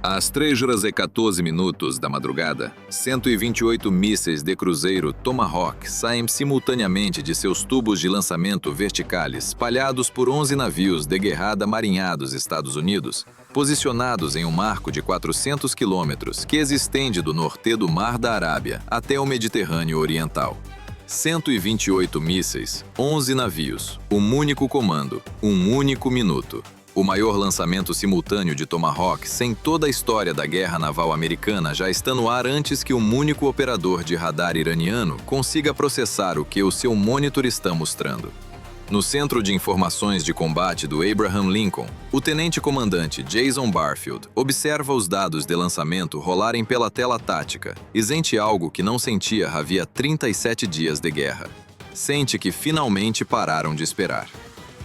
Às 3h14 da madrugada, 128 mísseis de cruzeiro Tomahawk saem simultaneamente de seus tubos de lançamento verticais espalhados por 11 navios de guerra marinha dos Estados Unidos, posicionados em um marco de 400 quilômetros que se estende do norte do Mar da Arábia até o Mediterrâneo Oriental. 128 mísseis, 11 navios, um único comando, um único minuto. O maior lançamento simultâneo de Tomahawk em toda a história da guerra naval americana já está no ar antes que um único operador de radar iraniano consiga processar o que o seu monitor está mostrando. No Centro de Informações de Combate do Abraham Lincoln, o tenente-comandante Jason Barfield observa os dados de lançamento rolarem pela tela tática e sente algo que não sentia havia 37 dias de guerra. Sente que finalmente pararam de esperar.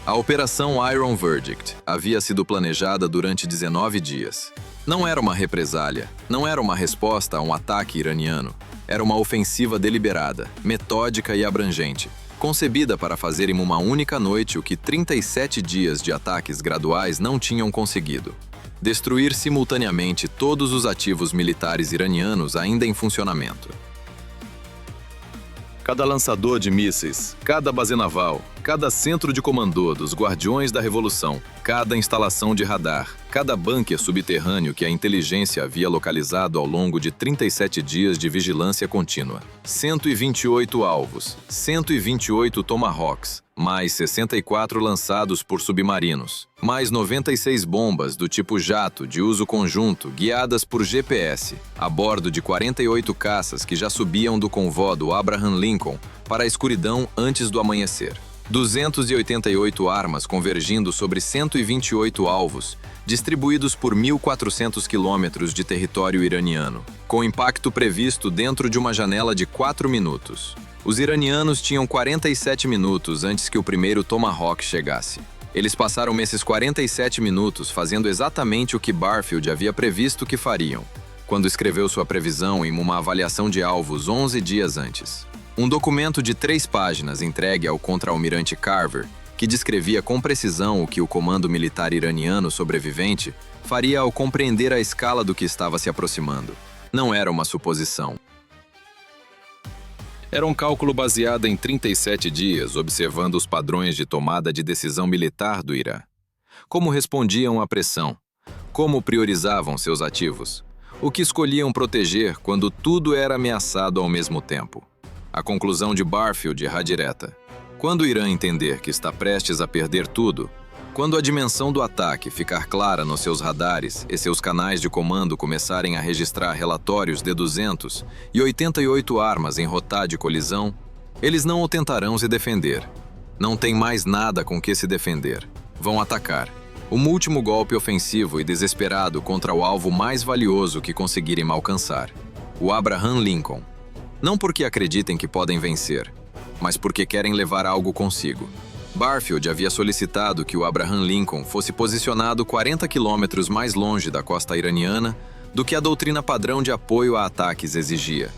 A Operação Iron Verdict havia sido planejada durante 19 dias. Não era uma represália, não era uma resposta a um ataque iraniano. Era uma ofensiva deliberada, metódica e abrangente, concebida para fazer em uma única noite o que 37 dias de ataques graduais não tinham conseguido: destruir simultaneamente todos os ativos militares iranianos ainda em funcionamento. Cada lançador de mísseis, cada base naval, cada centro de comando dos Guardiões da Revolução, cada instalação de radar, cada bunker subterrâneo que a inteligência havia localizado ao longo de 37 dias de vigilância contínua. 128 alvos, 128 Tomahawks, mais 64 lançados por submarinos, mais 96 bombas do tipo jato de uso conjunto guiadas por GPS, a bordo de 48 caças que já subiam do convó do Abraham Lincoln para a escuridão antes do amanhecer. 288 armas convergindo sobre 128 alvos, distribuídos por 1.400 quilômetros de território iraniano, com impacto previsto dentro de uma janela de 4 minutos. Os iranianos tinham 47 minutos antes que o primeiro Tomahawk chegasse. Eles passaram esses 47 minutos fazendo exatamente o que Barfield havia previsto que fariam, quando escreveu sua previsão em uma avaliação de alvos 11 dias antes. Um documento de 3 páginas entregue ao contra-almirante Carver, que descrevia com precisão o que o comando militar iraniano sobrevivente faria ao compreender a escala do que estava se aproximando. Não era uma suposição. Era um cálculo baseado em 37 dias, observando os padrões de tomada de decisão militar do Irã. Como respondiam à pressão, como priorizavam seus ativos, o que escolhiam proteger quando tudo era ameaçado ao mesmo tempo. A conclusão de Barfield era direta. Quando o Irã entender que está prestes a perder tudo, quando a dimensão do ataque ficar clara nos seus radares e seus canais de comando começarem a registrar relatórios de 288 armas em rota de colisão, eles não o tentarão se defender. Não tem mais nada com que se defender. Vão atacar. Um último golpe ofensivo e desesperado contra o alvo mais valioso que conseguirem alcançar: o Abraham Lincoln. Não porque acreditem que podem vencer, mas porque querem levar algo consigo. Barfield havia solicitado que o Abraham Lincoln fosse posicionado 40 quilômetros mais longe da costa iraniana do que a doutrina padrão de apoio a ataques exigia.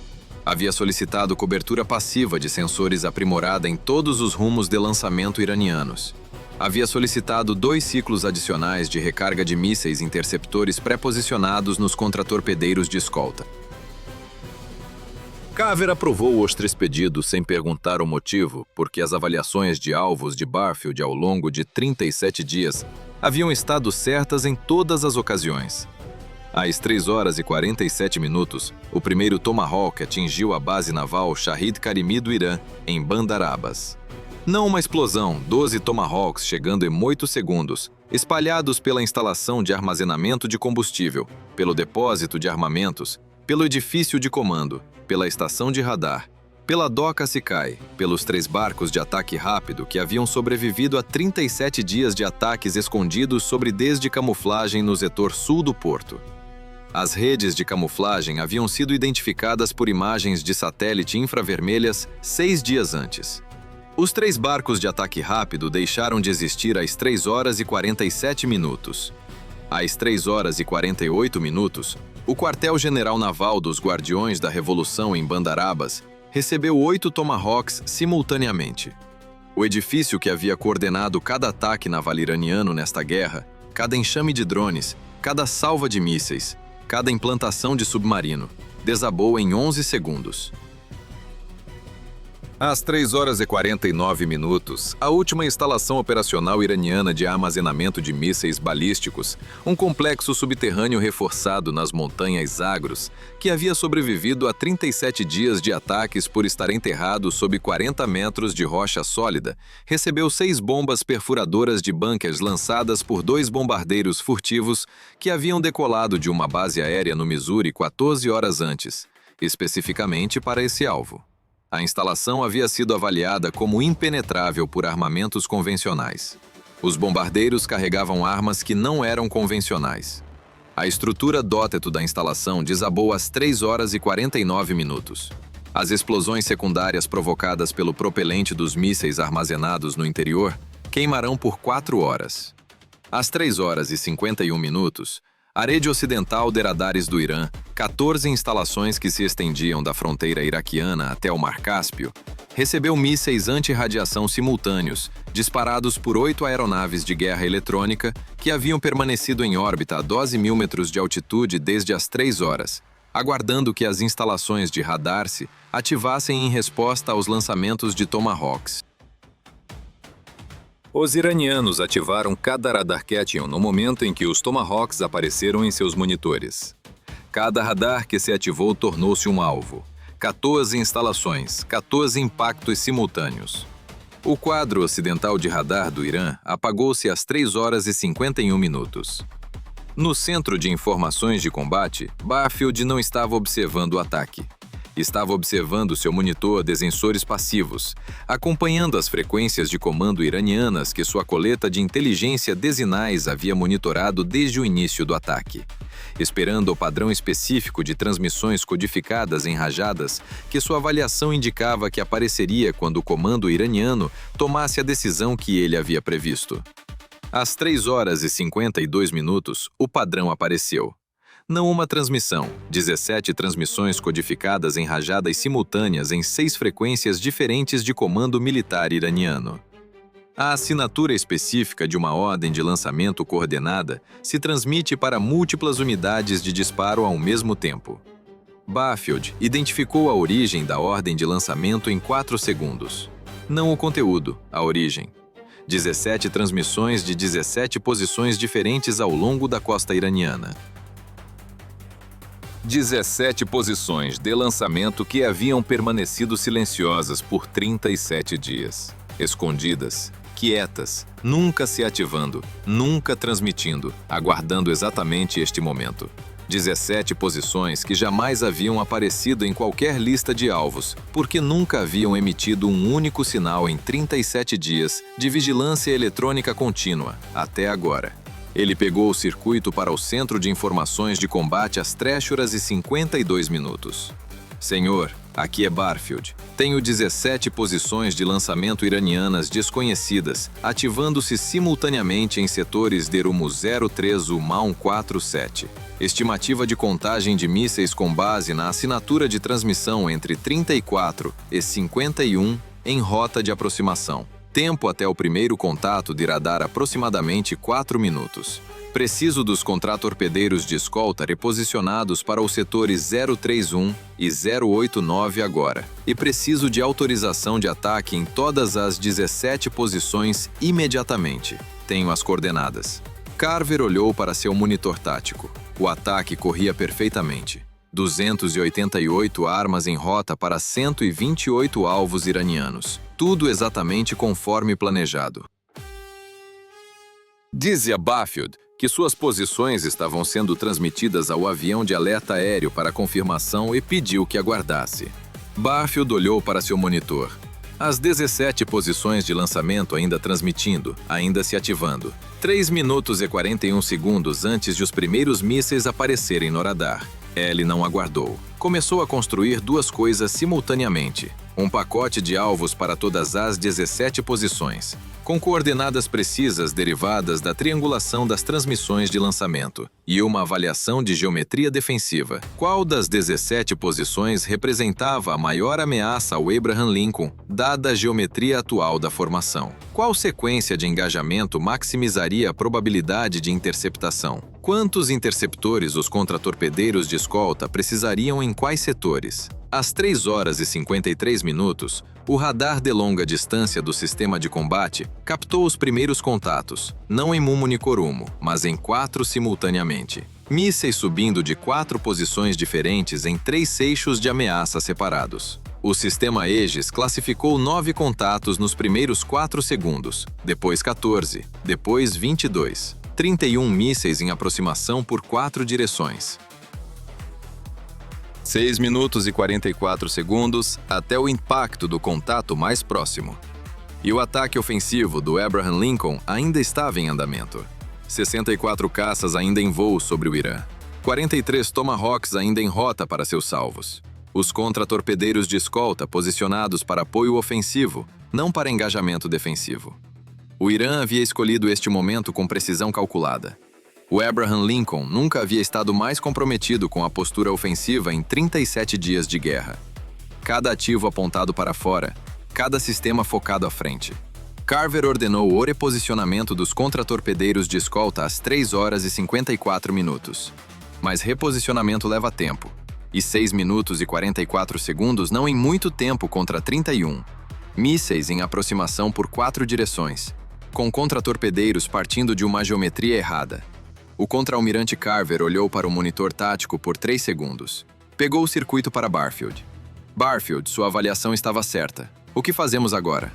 Havia solicitado cobertura passiva de sensores aprimorada em todos os rumos de lançamento iranianos. Havia solicitado 2 ciclos adicionais de recarga de mísseis interceptores pré-posicionados nos contratorpedeiros de escolta. Carver aprovou os 3 pedidos sem perguntar o motivo, porque as avaliações de alvos de Barfield ao longo de 37 dias haviam estado certas em todas as ocasiões. Às 3h47, o primeiro Tomahawk atingiu a base naval Shahid Karimi do Irã, em Bandar Abbas. Não uma explosão, 12 Tomahawks chegando em 8 segundos, espalhados pela instalação de armazenamento de combustível, pelo depósito de armamentos, pelo edifício de comando, pela estação de radar, pela doca Sikai, pelos 3 barcos de ataque rápido que haviam sobrevivido a 37 dias de ataques escondidos sobre desde camuflagem no setor sul do porto. As redes de camuflagem haviam sido identificadas por imagens de satélite infravermelhas 6 dias antes. Os 3 barcos de ataque rápido deixaram de existir às 3h47. Às 3h48, o quartel-general naval dos Guardiões da Revolução em Bandar Abbas recebeu 8 Tomahawks simultaneamente. O edifício que havia coordenado cada ataque naval iraniano nesta guerra, cada enxame de drones, cada salva de mísseis, Cada implantação de submarino desabou em 11 segundos. Às 3h49, a última instalação operacional iraniana de armazenamento de mísseis balísticos, um complexo subterrâneo reforçado nas montanhas Zagros, que havia sobrevivido a 37 dias de ataques por estar enterrado sob 40 metros de rocha sólida, recebeu 6 bombas perfuradoras de bunkers lançadas por 2 bombardeiros furtivos que haviam decolado de uma base aérea no Missouri 14 horas antes, especificamente para esse alvo. A instalação havia sido avaliada como impenetrável por armamentos convencionais. Os bombardeiros carregavam armas que não eram convencionais. A estrutura dóteto da instalação desabou às 3h49. As explosões secundárias provocadas pelo propelente dos mísseis armazenados no interior queimarão por 4 horas. Às 3h51, a rede ocidental de radares do Irã, 14 instalações que se estendiam da fronteira iraquiana até o Mar Cáspio, recebeu mísseis anti-radiação simultâneos, disparados por 8 aeronaves de guerra eletrônica que haviam permanecido em órbita a 12.000 metros de altitude desde as 3 horas, aguardando que as instalações de radar se ativassem em resposta aos lançamentos de Tomahawks. Os iranianos ativaram cada radar Cation no momento em que os Tomahawks apareceram em seus monitores. Cada radar que se ativou tornou-se um alvo. 14 instalações, 14 impactos simultâneos. O quadro ocidental de radar do Irã apagou-se às 3h51. No centro de informações de combate, Barfield não estava observando o ataque. Estava observando seu monitor de sensores passivos, acompanhando as frequências de comando iranianas que sua coleta de inteligência de sinais havia monitorado desde o início do ataque, esperando o padrão específico de transmissões codificadas em rajadas que sua avaliação indicava que apareceria quando o comando iraniano tomasse a decisão que ele havia previsto. Às 3h52, o padrão apareceu. Não uma transmissão, 17 transmissões codificadas em rajadas simultâneas em 6 frequências diferentes de comando militar iraniano. A assinatura específica de uma ordem de lançamento coordenada se transmite para múltiplas unidades de disparo ao mesmo tempo. Barfield identificou a origem da ordem de lançamento em 4 segundos. Não o conteúdo, a origem. 17 transmissões de 17 posições diferentes ao longo da costa iraniana. 17 posições de lançamento que haviam permanecido silenciosas por 37 dias. Escondidas, quietas, nunca se ativando, nunca transmitindo, aguardando exatamente este momento. 17 posições que jamais haviam aparecido em qualquer lista de alvos, porque nunca haviam emitido um único sinal em 37 dias de vigilância eletrônica contínua, até agora. Ele pegou o circuito para o centro de informações de combate às 3h52. Senhor, aqui é Barfield. Tenho 17 posições de lançamento iranianas desconhecidas, ativando-se simultaneamente em setores de rumo 03 Uman 47. Estimativa de contagem de mísseis com base na assinatura de transmissão entre 34 e 51 em rota de aproximação. Tempo até o primeiro contato de radar aproximadamente 4 minutos. Preciso dos contratorpedeiros de escolta reposicionados para os setores 031 e 089 agora. E preciso de autorização de ataque em todas as 17 posições imediatamente. Tenho as coordenadas. Carver olhou para seu monitor tático. O ataque corria perfeitamente. 288 armas em rota para 128 alvos iranianos. Tudo exatamente conforme planejado. Dizia Barfield que suas posições estavam sendo transmitidas ao avião de alerta aéreo para confirmação e pediu que aguardasse. Barfield olhou para seu monitor. As 17 posições de lançamento ainda transmitindo, ainda se ativando. 3 minutos e 41 segundos antes de os primeiros mísseis aparecerem no radar. Ele não aguardou. Começou a construir 2 coisas simultaneamente. Um pacote de alvos para todas as 17 posições, com coordenadas precisas derivadas da triangulação das transmissões de lançamento, e uma avaliação de geometria defensiva. Qual das 17 posições representava a maior ameaça ao Abraham Lincoln, dada a geometria atual da formação? Qual sequência de engajamento maximizaria a probabilidade de interceptação? Quantos interceptores os contratorpedeiros de escolta precisariam em quais setores? Às 3 horas e 53 minutos, o radar de longa distância do sistema de combate captou os primeiros contatos, não em Mummunicorumo, mas em 4 simultaneamente. Mísseis subindo de 4 posições diferentes em 3 eixos de ameaça separados. O sistema Aegis classificou 9 contatos nos primeiros 4 segundos, depois 14, depois 22. 31 mísseis em aproximação por 4 direções. 6 minutos e 44 segundos até o impacto do contato mais próximo. E o ataque ofensivo do Abraham Lincoln ainda estava em andamento. 64 caças ainda em voo sobre o Irã. 43 Tomahawks ainda em rota para seus salvos. Os contratorpedeiros de escolta posicionados para apoio ofensivo, não para engajamento defensivo. O Irã havia escolhido este momento com precisão calculada. O Abraham Lincoln nunca havia estado mais comprometido com a postura ofensiva em 37 dias de guerra. Cada ativo apontado para fora, cada sistema focado à frente. Carver ordenou o reposicionamento dos contratorpedeiros de escolta às 3 horas e 54 minutos. Mas reposicionamento leva tempo, e 6 minutos e 44 segundos não em muito tempo contra 31. Mísseis em aproximação por 4 direções, com contratorpedeiros partindo de uma geometria errada. O contra-almirante Carver olhou para o monitor tático por 3 segundos. Pegou o circuito para Barfield. Barfield, sua avaliação estava certa. O que fazemos agora?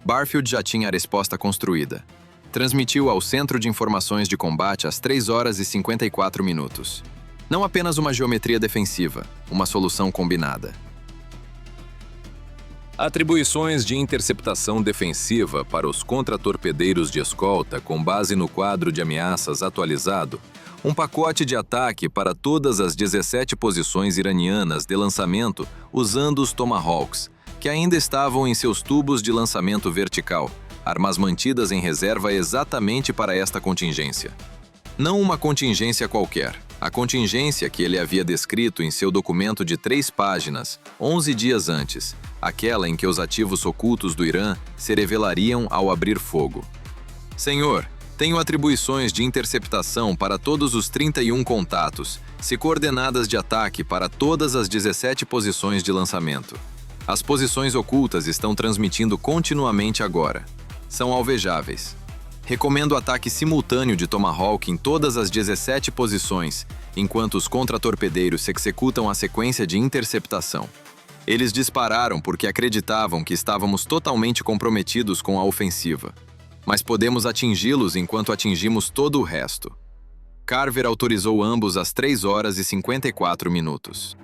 Barfield já tinha a resposta construída. Transmitiu ao Centro de Informações de Combate às 3 horas e 54 minutos. Não apenas uma geometria defensiva, uma solução combinada. Atribuições de interceptação defensiva para os contratorpedeiros de escolta com base no quadro de ameaças atualizado, um pacote de ataque para todas as 17 posições iranianas de lançamento usando os Tomahawks, que ainda estavam em seus tubos de lançamento vertical, armas mantidas em reserva exatamente para esta contingência. Não uma contingência qualquer, a contingência que ele havia descrito em seu documento de 3 páginas, 11 dias antes, aquela em que os ativos ocultos do Irã se revelariam ao abrir fogo. Senhor, tenho atribuições de interceptação para todos os 31 contatos, se coordenadas de ataque para todas as 17 posições de lançamento. As posições ocultas estão transmitindo continuamente agora. São alvejáveis. Recomendo ataque simultâneo de Tomahawk em todas as 17 posições, enquanto os contratorpedeiros se executam a sequência de interceptação. Eles dispararam porque acreditavam que estávamos totalmente comprometidos com a ofensiva. Mas podemos atingi-los enquanto atingimos todo o resto. Carver autorizou ambos às 3 horas e 54 minutos.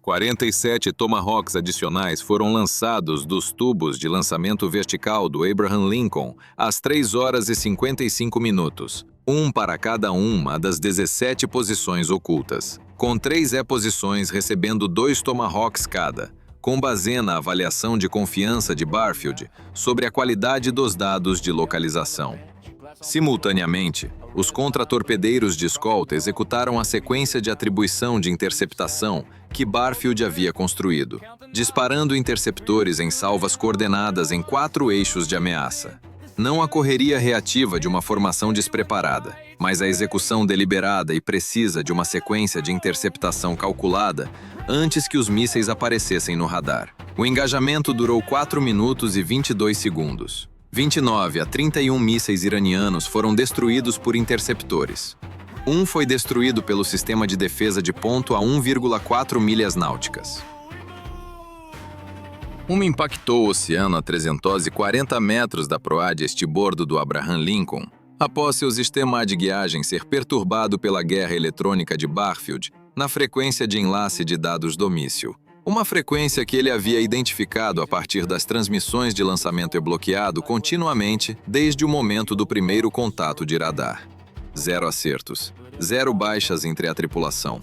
47 Tomahawks adicionais foram lançados dos tubos de lançamento vertical do Abraham Lincoln às 3 horas e 55 minutos, um para cada uma das 17 posições ocultas, com 3 posições recebendo 2 Tomahawks cada, com base na avaliação de confiança de Barfield sobre a qualidade dos dados de localização. Simultaneamente, os contratorpedeiros de escolta executaram a sequência de atribuição de interceptação que Barfield havia construído, disparando interceptores em salvas coordenadas em 4 eixos de ameaça. Não a correria reativa de uma formação despreparada, mas a execução deliberada e precisa de uma sequência de interceptação calculada antes que os mísseis aparecessem no radar. O engajamento durou 4 minutos e 22 segundos. 29 a 31 mísseis iranianos foram destruídos por interceptores. Um foi destruído pelo sistema de defesa de ponto a 1,4 milhas náuticas. Uma impactou o oceano a 340 metros da proa de estibordo do Abraham Lincoln, após seu sistema de guiagem ser perturbado pela guerra eletrônica de Barfield na frequência de enlace de dados do míssil. Uma frequência que ele havia identificado a partir das transmissões de lançamento bloqueado continuamente desde o momento do primeiro contato de radar. 0 acertos, 0 baixas entre a tripulação.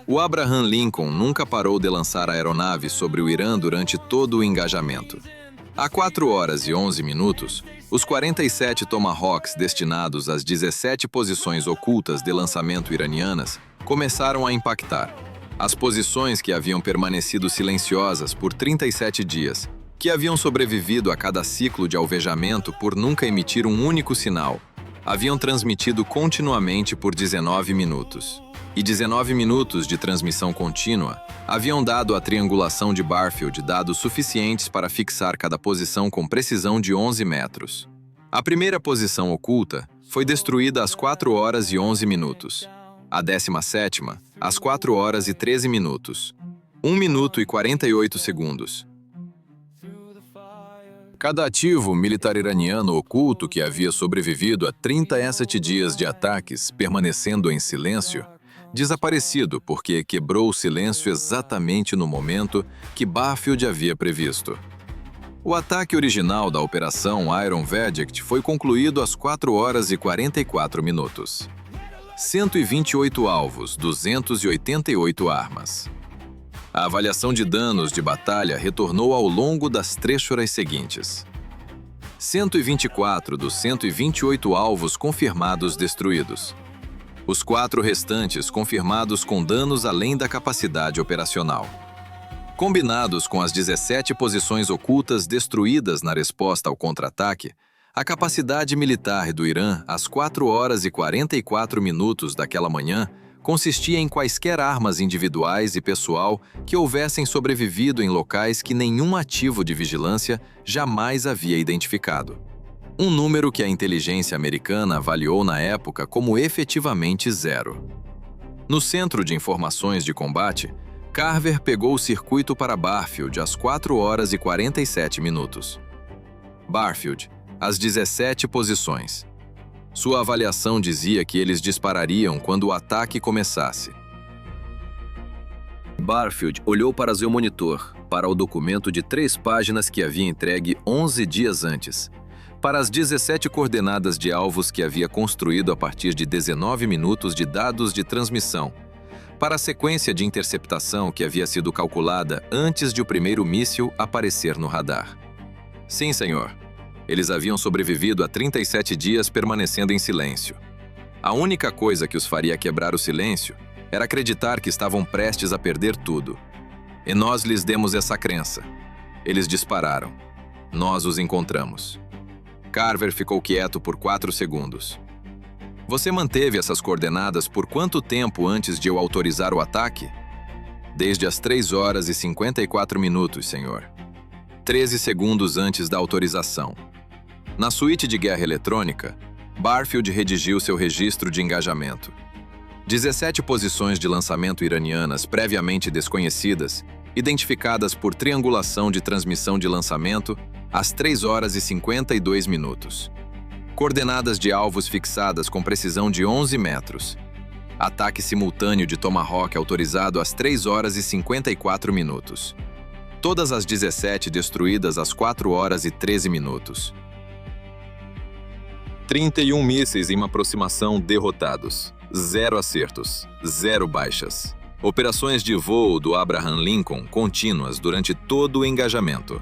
O Abraham Lincoln nunca parou de lançar aeronaves sobre o Irã durante todo o engajamento. A 4 horas e 11 minutos, os 47 Tomahawks destinados às 17 posições ocultas de lançamento iranianas começaram a impactar. As posições que haviam permanecido silenciosas por 37 dias, que haviam sobrevivido a cada ciclo de alvejamento por nunca emitir um único sinal, haviam transmitido continuamente por 19 minutos. E 19 minutos de transmissão contínua haviam dado à triangulação de Barfield dados suficientes para fixar cada posição com precisão de 11 metros. A primeira posição oculta foi destruída às 4 horas e 11 minutos. A 17ª, às 4 horas e 13 minutos. 1 minuto e 48 segundos. Cada ativo militar iraniano oculto que havia sobrevivido a 37 dias de ataques, permanecendo em silêncio, desaparecido porque quebrou o silêncio exatamente no momento que Barfield havia previsto. O ataque original da Operação Iron Verdict foi concluído às 4 horas e 44 minutos. 128 alvos, 288 armas. A avaliação de danos de batalha retornou ao longo das 3 horas seguintes. 124 dos 128 alvos confirmados destruídos. Os 4 restantes confirmados com danos além da capacidade operacional. Combinados com as 17 posições ocultas destruídas na resposta ao contra-ataque, a capacidade militar do Irã às 4 horas e 44 minutos daquela manhã consistia em quaisquer armas individuais e pessoal que houvessem sobrevivido em locais que nenhum ativo de vigilância jamais havia identificado. Um número que a inteligência americana avaliou na época como efetivamente 0. No Centro de Informações de Combate, Carver pegou o circuito para Barfield às 4 horas e 47 minutos. Barfield, às 17 posições. Sua avaliação dizia que eles disparariam quando o ataque começasse. Barfield olhou para seu monitor, para o documento de 3 páginas que havia entregue 11 dias antes, para as 17 coordenadas de alvos que havia construído a partir de 19 minutos de dados de transmissão, para a sequência de interceptação que havia sido calculada antes de o primeiro míssil aparecer no radar. Sim, senhor. Eles haviam sobrevivido a 37 dias permanecendo em silêncio. A única coisa que os faria quebrar o silêncio era acreditar que estavam prestes a perder tudo. E nós lhes demos essa crença. Eles dispararam. Nós os encontramos. Carver ficou quieto por 4 segundos. Você manteve essas coordenadas por quanto tempo antes de eu autorizar o ataque? Desde as 3 horas e 54 minutos, senhor. 13 segundos antes da autorização. Na suíte de guerra eletrônica, Barfield redigiu seu registro de engajamento. 17 posições de lançamento iranianas previamente desconhecidas, identificadas por triangulação de transmissão de lançamento, às 3 horas e 52 minutos. Coordenadas de alvos fixadas com precisão de 11 metros. Ataque simultâneo de Tomahawk autorizado às 3 horas e 54 minutos. Todas as 17 destruídas às 4 horas e 13 minutos. 31 mísseis em uma aproximação derrotados. 0 acertos, 0 baixas. Operações de voo do Abraham Lincoln contínuas durante todo o engajamento.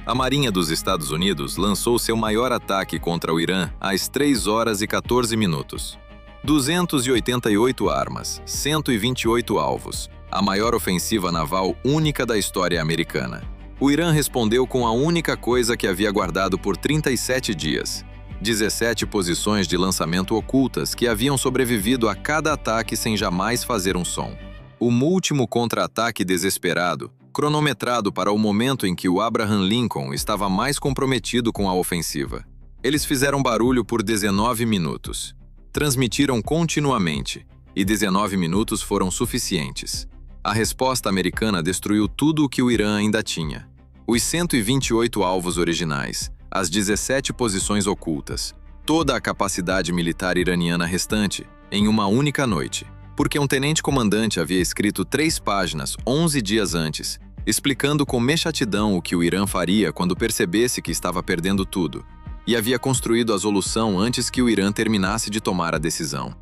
A Marinha dos Estados Unidos lançou seu maior ataque contra o Irã às 3 horas e 14 minutos. 288 armas, 128 alvos, a maior ofensiva naval única da história americana. O Irã respondeu com a única coisa que havia guardado por 37 dias. 17 posições de lançamento ocultas que haviam sobrevivido a cada ataque sem jamais fazer um som. O último contra-ataque desesperado, cronometrado para o momento em que o Abraham Lincoln estava mais comprometido com a ofensiva. Eles fizeram barulho por 19 minutos. Transmitiram continuamente, e 19 minutos foram suficientes. A resposta americana destruiu tudo o que o Irã ainda tinha. Os 128 alvos originais, as 17 posições ocultas, toda a capacidade militar iraniana restante, em uma única noite. Porque um tenente-comandante havia escrito 3 páginas 11 dias antes, explicando com mexatidão o que o Irã faria quando percebesse que estava perdendo tudo, e havia construído a solução antes que o Irã terminasse de tomar a decisão.